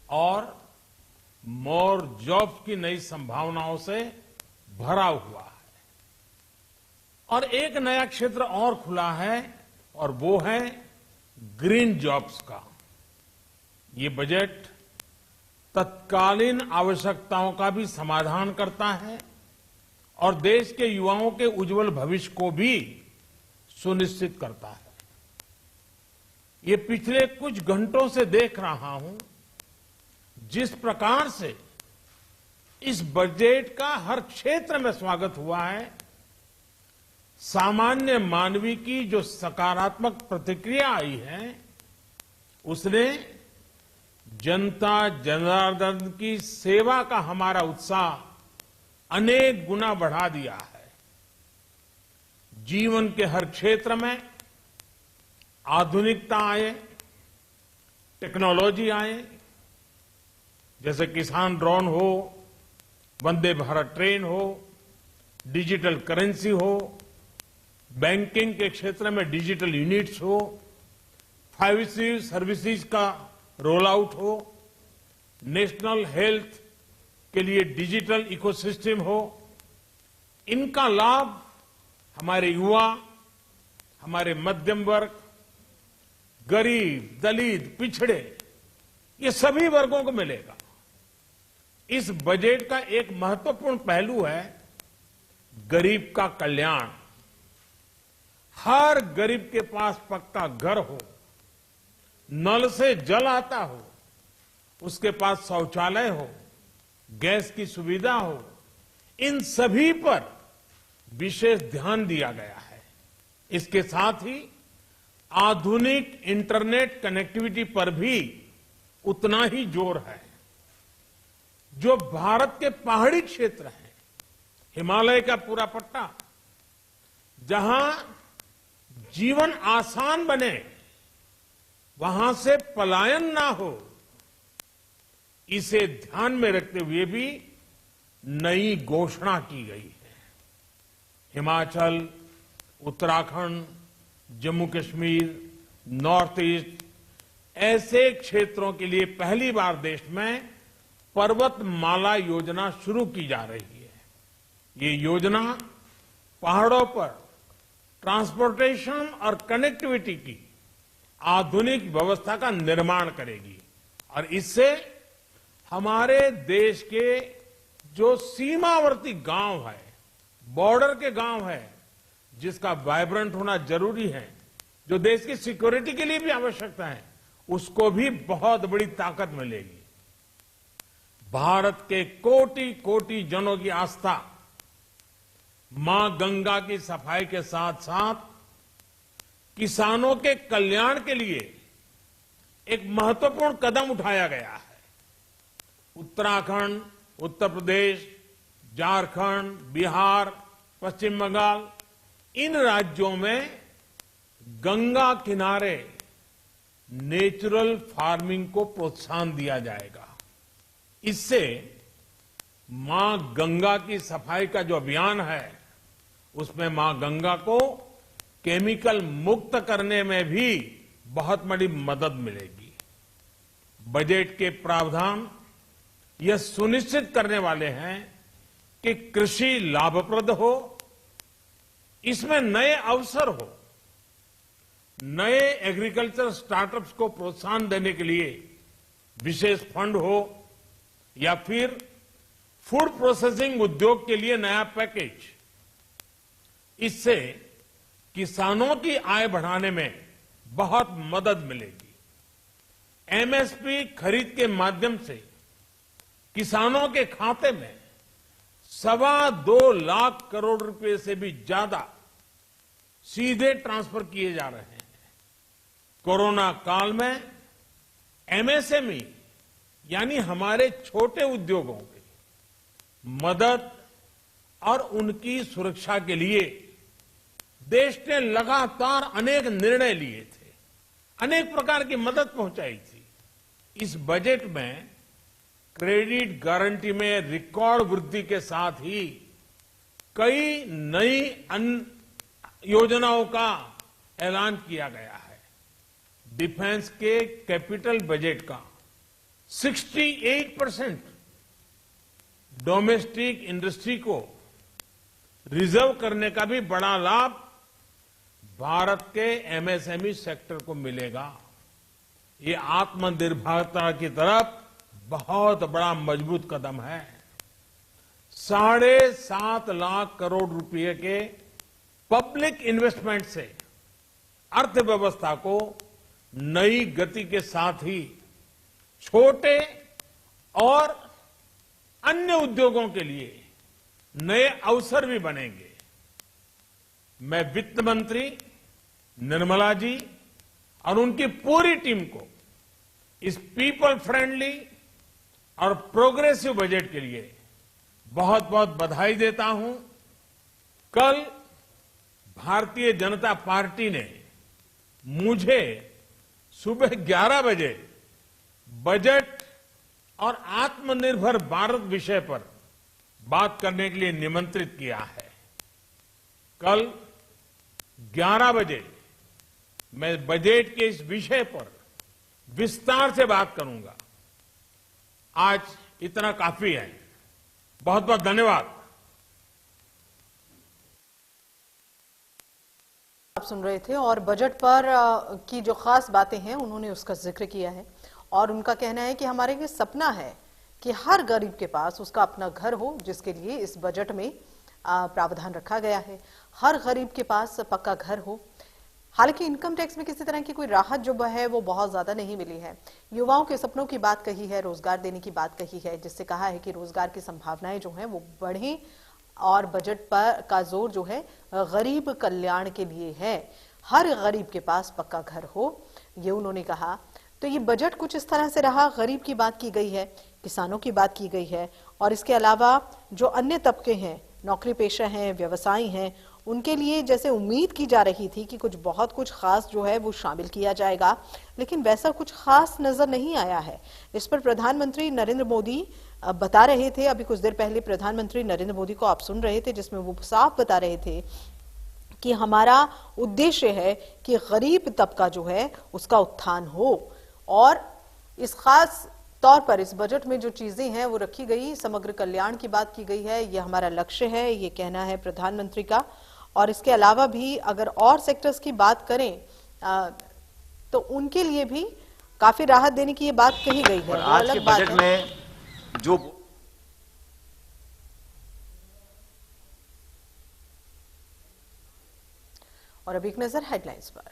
और more jobs की नई संभावनाओं से भरा हुआ है। और एक नया क्षेत्र और खुला है और वो है ग्रीन जॉब्स का। ये बजट तत्कालीन आवश्यकताओं का भी समाधान करता है और देश के युवाओं के उज्जवल भविष्य को भी सुनिश्चित करता है। ये पिछले कुछ घंटों से देख रहा हूं जिस प्रकार से इस बजट का हर क्षेत्र में स्वागत हुआ है, सामान्य मानवी की जो सकारात्मक प्रतिक्रिया आई है उसने जनता जनार्दन की सेवा का हमारा उत्साह अनेक गुना बढ़ा दिया है। जीवन के हर क्षेत्र में आधुनिकता आए, टेक्नोलॉजी आए, जैसे किसान ड्रोन हो, वंदे भारत ट्रेन हो, डिजिटल करेंसी हो, बैंकिंग के क्षेत्र में डिजिटल यूनिट्स हो, 5G सर्विसेज का रोल आउट हो, नेशनल हेल्थ के लिए डिजिटल इकोसिस्टम हो। इनका लाभ हमारे युवा, हमारे मध्यम वर्ग, गरीब, दलित, पिछड़े, ये सभी वर्गों को मिलेगा। इस बजट का एक महत्वपूर्ण पहलू है गरीब का कल्याण। हर गरीब के पास पक्का घर हो, नल से जल आता हो, उसके पास शौचालय हो, गैस की सुविधा हो, इन सभी पर विशेष ध्यान दिया गया है। इसके साथ ही आधुनिक इंटरनेट कनेक्टिविटी पर भी उतना ही जोर है। जो भारत के पहाड़ी क्षेत्र हैं, हिमालय का पूरा पट्टा, जहां जीवन आसान बने, वहां से पलायन ना हो, इसे ध्यान में रखते हुए भी नई घोषणा की गई है। हिमाचल, उत्तराखंड, जम्मू कश्मीर, नॉर्थ ईस्ट ऐसे क्षेत्रों के लिए पहली बार देश में पर्वतमाला योजना शुरू की जा रही है। ये योजना पहाड़ों पर ट्रांसपोर्टेशन और कनेक्टिविटी की आधुनिक व्यवस्था का निर्माण करेगी और इससे हमारे देश के जो सीमावर्ती गांव है, बॉर्डर के गांव है, जिसका वाइब्रेंट होना जरूरी है, जो देश की सिक्योरिटी के लिए भी आवश्यकता है, उसको भी बहुत बड़ी ताकत मिलेगी। भारत के कोटि कोटि जनों की आस्था मां गंगा की सफाई के साथ साथ किसानों के कल्याण के लिए एक महत्वपूर्ण कदम उठाया गया है। उत्तराखंड, उत्तर प्रदेश, झारखंड, बिहार, पश्चिम बंगाल, इन राज्यों में गंगा किनारे नेचुरल फार्मिंग को प्रोत्साहन दिया जाएगा। इससे मां गंगा की सफाई का जो अभियान है, उसमें मां गंगा को केमिकल मुक्त करने में भी बहुत बड़ी मदद मिलेगी। बजट के प्रावधान यह सुनिश्चित करने वाले हैं कि कृषि लाभप्रद हो, इसमें नए अवसर हो, नए एग्रीकल्चर स्टार्टअप्स को प्रोत्साहन देने के लिए विशेष फंड हो या फिर फूड प्रोसेसिंग उद्योग के लिए नया पैकेज। इससे किसानों की आय बढ़ाने में बहुत मदद मिलेगी। एमएसपी खरीद के माध्यम से किसानों के खाते में 2.25 लाख करोड़ रुपए से भी ज्यादा सीधे ट्रांसफर किए जा रहे हैं। कोरोना काल में एमएसएमई यानी हमारे छोटे उद्योगों की मदद और उनकी सुरक्षा के लिए देश ने लगातार अनेक निर्णय लिए थे, अनेक प्रकार की मदद पहुंचाई थी। इस बजट में क्रेडिट गारंटी में रिकॉर्ड वृद्धि के साथ ही कई नई योजनाओं का ऐलान किया गया है। डिफेंस के कैपिटल बजट का 68% डोमेस्टिक इंडस्ट्री को रिजर्व करने का भी बड़ा लाभ भारत के एमएसएमई सेक्टर को मिलेगा। ये आत्मनिर्भरता की तरफ बहुत बड़ा मजबूत कदम है। 7.5 लाख करोड़ रुपए के पब्लिक इन्वेस्टमेंट से अर्थव्यवस्था को नई गति के साथ ही छोटे और अन्य उद्योगों के लिए नए अवसर भी बनेंगे। मैं वित्त मंत्री निर्मला जी और उनकी पूरी टीम को इस पीपल फ्रेंडली और प्रोग्रेसिव बजट के लिए बहुत बहुत बधाई देता हूं। कल भारतीय जनता पार्टी ने मुझे सुबह 11 बजे बजट और आत्मनिर्भर भारत विषय पर बात करने के लिए निमंत्रित किया है। कल 11 बजे मैं बजट के इस विषय पर विस्तार से बात करूंगा। आज इतना काफी है। बहुत बहुत धन्यवाद। आप सुन रहे थे और बजट पर की जो खास बातें हैं उन्होंने उसका जिक्र किया है और उनका कहना है कि हमारे ये सपना है कि हर गरीब के पास उसका अपना घर हो, जिसके लिए इस बजट में प्रावधान रखा गया है। हर गरीब के पास पक्का घर हो। हालांकि इनकम टैक्स में किसी तरह की कोई राहत जो है वो बहुत ज्यादा नहीं मिली है। युवाओं के सपनों की बात कही है, रोजगार देने की बात कही है, जिससे कहा है कि रोजगार की संभावनाएं जो हैं वो बढ़े और बजट पर का जोर जो है गरीब कल्याण के लिए है। हर गरीब के पास पक्का घर हो, ये उन्होंने कहा। तो ये बजट कुछ इस तरह से रहा। गरीब की बात की गई है, किसानों की बात की गई है और इसके अलावा जो अन्य तबके हैं, नौकरी पेशा हैं, व्यवसायी हैं, उनके लिए जैसे उम्मीद की जा रही थी कि बहुत कुछ खास जो है वो शामिल किया जाएगा, लेकिन वैसा कुछ खास नजर नहीं आया है। इस पर प्रधानमंत्री नरेंद्र मोदी बता रहे थे। अभी कुछ देर पहले प्रधानमंत्री नरेंद्र मोदी को आप सुन रहे थे, जिसमें वो साफ बता रहे थे कि हमारा उद्देश्य है कि गरीब तबका जो है उसका उत्थान हो और इस खास तौर पर इस बजट में जो चीजें हैं वो रखी गई, समग्र कल्याण की बात की गई है। ये हमारा लक्ष्य है, ये कहना है प्रधानमंत्री का। और इसके अलावा भी अगर और सेक्टर्स की बात करें तो उनके लिए भी काफी राहत देने की ये बात कही गई है। और आज के बजट में जो और अब एक नजर हेडलाइंस पर।